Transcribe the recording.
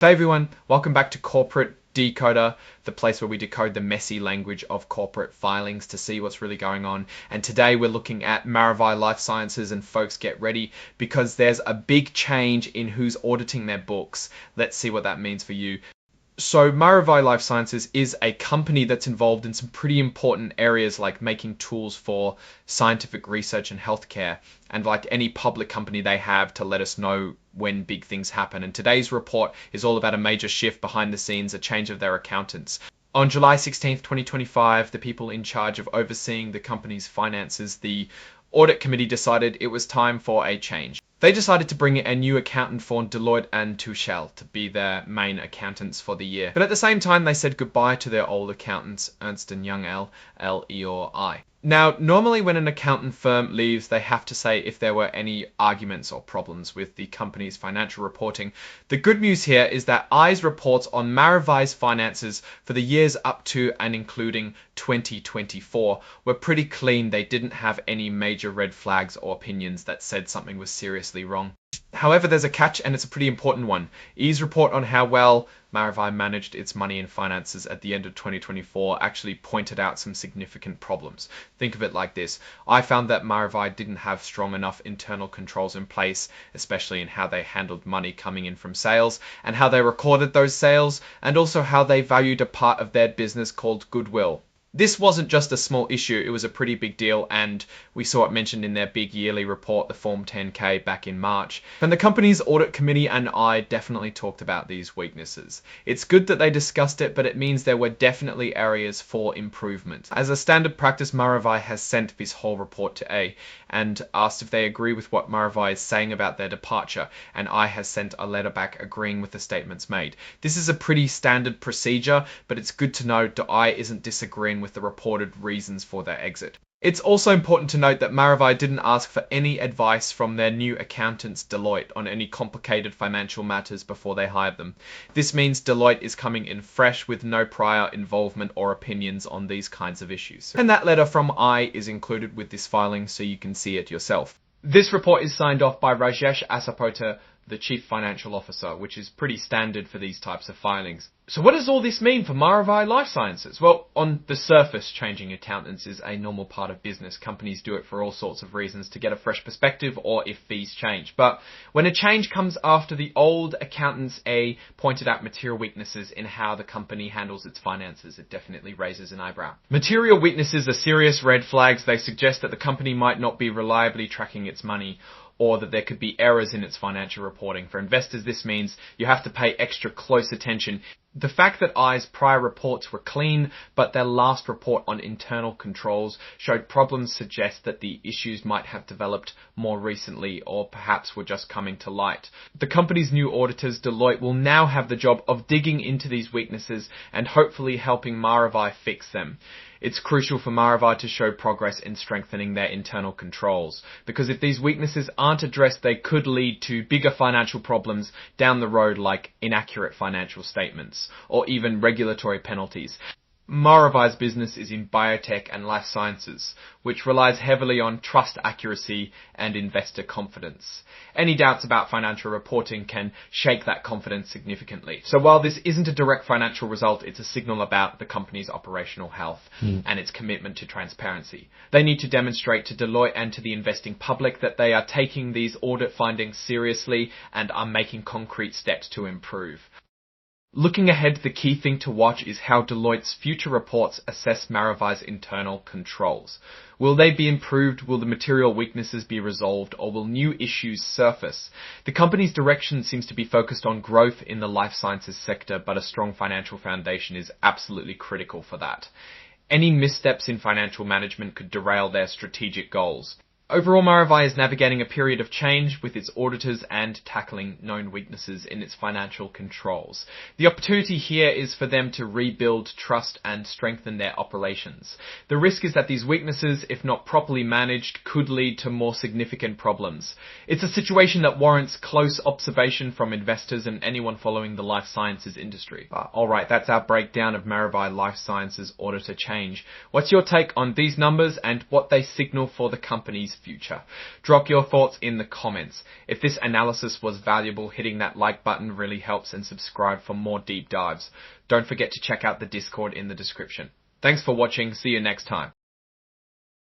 Hey everyone, welcome back to Corporate Decoder, the place where we decode the messy language of corporate filings to see what's really going on. And today we're looking at Maravai LifeSciences, and folks, get ready because there's a big change in who's auditing their books. Let's see what that means for you. So Maravai LifeSciences is a company that's involved in some pretty important areas like making tools for scientific research and healthcare, and like any public company they have to let us know when big things happen. And today's report is all about a major shift behind the scenes, a change of their accountants. On July 16th, 2025, the people in charge of overseeing the company's finances, the audit committee, decided it was time for a change. They decided to bring in a new accountant for Deloitte and Touche to be their main accountants for the year. But at the same time, they said goodbye to their old accountants, Ernst & Young L, E or I. Now, normally when an accountant firm leaves, they have to say if there were any arguments or problems with the company's financial reporting. The good news here is that I's reports on Maravai's finances for the years up to and including 2024 were pretty clean. They didn't have any major red flags or opinions that said something was seriously wrong. However, there's a catch, and it's a pretty important one. I's report on how well Maravai managed its money and finances at the end of 2024 actually pointed out some significant problems. Think of it like this. I found that Maravai didn't have strong enough internal controls in place, especially in how they handled money coming in from sales and how they recorded those sales, and also how they valued a part of their business called goodwill. This wasn't just a small issue, it was a pretty big deal, and we saw it mentioned in their big yearly report, the Form 10K, back in March. And the company's audit committee and I definitely talked about these weaknesses. It's good that they discussed it, but it means there were definitely areas for improvement. As a standard practice, Maravai has sent this whole report to A and asked if they agree with what Maravai is saying about their departure, and I has sent a letter back agreeing with the statements made. This is a pretty standard procedure, but it's good to know that I isn't disagreeing with the reported reasons for their exit. It's also important to note that Maravai didn't ask for any advice from their new accountants, Deloitte, on any complicated financial matters before they hired them. This means Deloitte is coming in fresh with no prior involvement or opinions on these kinds of issues. And that letter from I is included with this filing so you can see it yourself. This report is signed off by Rajesh Asapota, the Chief Financial Officer, which is pretty standard for these types of filings. So what does all this mean for Maravai LifeSciences? Well, on the surface, changing accountants is a normal part of business. Companies do it for all sorts of reasons, to get a fresh perspective or if fees change. But when a change comes after the old accountants A pointed out material weaknesses in how the company handles its finances, it definitely raises an eyebrow. Material weaknesses are serious red flags. They suggest that the company might not be reliably tracking its money, or that there could be errors in its financial reporting. For investors, this means you have to pay extra close attention. The fact that I's prior reports were clean, but their last report on internal controls showed problems suggests that the issues might have developed more recently, or perhaps were just coming to light. The company's new auditors, Deloitte, will now have the job of digging into these weaknesses and hopefully helping Maravai fix them. It's crucial for Maravai to show progress in strengthening their internal controls, because if these weaknesses aren't addressed, they could lead to bigger financial problems down the road, like inaccurate financial statements or even regulatory penalties. Maravai's business is in biotech and life sciences, which relies heavily on trust accuracy and investor confidence. Any doubts about financial reporting can shake that confidence significantly. So while this isn't a direct financial result, it's a signal about the company's operational health and its commitment to transparency. They need to demonstrate to Deloitte and to the investing public that they are taking these audit findings seriously and are making concrete steps to improve. Looking ahead, the key thing to watch is how Deloitte's future reports assess Maravai's internal controls. Will they be improved? Will the material weaknesses be resolved? Or will new issues surface? The company's direction seems to be focused on growth in the life sciences sector, but a strong financial foundation is absolutely critical for that. Any missteps in financial management could derail their strategic goals. Overall, Maravai is navigating a period of change with its auditors and tackling known weaknesses in its financial controls. The opportunity here is for them to rebuild trust and strengthen their operations. The risk is that these weaknesses, if not properly managed, could lead to more significant problems. It's a situation that warrants close observation from investors and anyone following the life sciences industry. Alright, that's our breakdown of Maravai LifeSciences auditor change. What's your take on these numbers and what they signal for the company's company's future. Drop your thoughts in the comments. If this analysis was valuable, hitting that like button really helps, and subscribe for more deep dives. Don't forget to check out the Discord in the description. Thanks for watching. See you next time.